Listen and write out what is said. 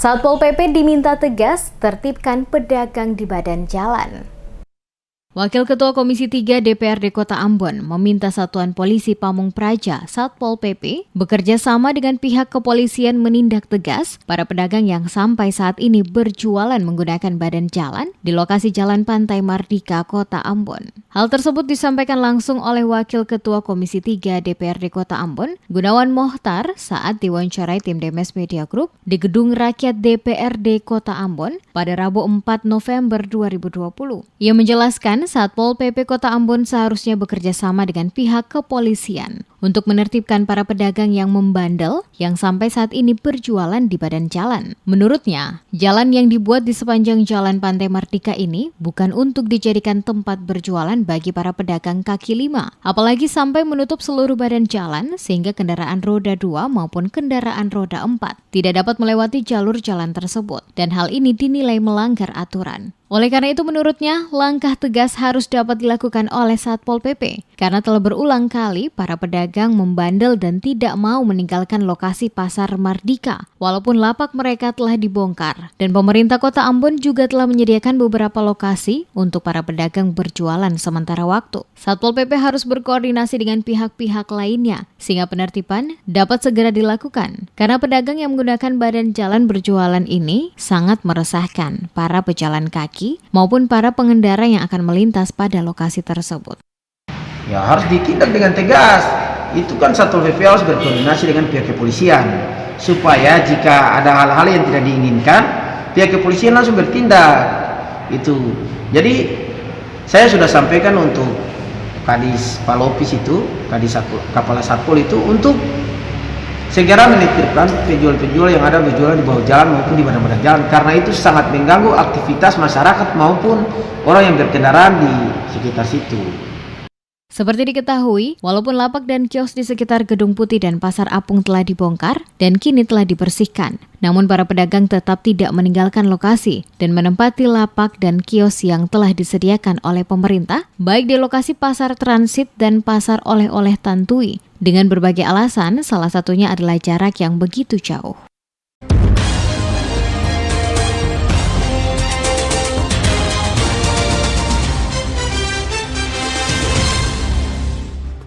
Satpol PP diminta tegas tertibkan pedagang di badan jalan. Wakil Ketua Komisi 3 DPRD Kota Ambon meminta Satuan Polisi Pamung Praja Satpol PP bekerja sama dengan pihak kepolisian menindak tegas para pedagang yang sampai saat ini berjualan menggunakan badan jalan di lokasi Jalan Pantai Mardika, Kota Ambon. Hal tersebut disampaikan langsung oleh Wakil Ketua Komisi 3 DPRD Kota Ambon, Gunawan Mohtar, saat diwawancarai tim Demes Media Group di Gedung Rakyat DPRD Kota Ambon pada Rabu 4 November 2020. Ia menjelaskan Satpol PP Kota Ambon seharusnya bekerja sama dengan pihak kepolisian untuk menertibkan para pedagang yang membandel yang sampai saat ini berjualan di badan jalan. Menurutnya, jalan yang dibuat di sepanjang Jalan Pantai Mardika ini bukan untuk dijadikan tempat berjualan bagi para pedagang kaki lima, apalagi sampai menutup seluruh badan jalan sehingga kendaraan roda 2 maupun kendaraan roda 4 tidak dapat melewati jalur jalan tersebut, dan hal ini dinilai melanggar aturan. Oleh karena itu menurutnya, langkah tegas harus dapat dilakukan oleh Satpol PP karena telah berulang kali para pedagang membandel dan tidak mau meninggalkan lokasi Pasar Mardika walaupun lapak mereka telah dibongkar, dan pemerintah Kota Ambon juga telah menyediakan beberapa lokasi untuk para pedagang berjualan sementara waktu. Satpol PP harus berkoordinasi dengan pihak-pihak lainnya sehingga penertiban dapat segera dilakukan karena pedagang yang menggunakan badan jalan berjualan ini sangat meresahkan para pejalan kaki maupun para pengendara yang akan melintas pada lokasi tersebut. Ya, harus ditindak dengan tegas. Itu kan Satpol PP harus berkoordinasi dengan pihak kepolisian supaya jika ada hal-hal yang tidak diinginkan, pihak kepolisian langsung bertindak. Itu. Jadi saya sudah sampaikan untuk Kadis Palopis itu, Kadis Kepala Satpol itu untuk segera menitipkan penjual-penjual yang ada berjualan di bawah jalan maupun di badan-badan jalan, karena itu sangat mengganggu aktivitas masyarakat maupun orang yang berkendaraan di sekitar situ. Seperti diketahui, walaupun lapak dan kios di sekitar Gedung Putih dan Pasar Apung telah dibongkar dan kini telah dibersihkan, namun para pedagang tetap tidak meninggalkan lokasi dan menempati lapak dan kios yang telah disediakan oleh pemerintah, baik di lokasi Pasar Transit dan Pasar Oleh-oleh Tantui, dengan berbagai alasan, salah satunya adalah jarak yang begitu jauh.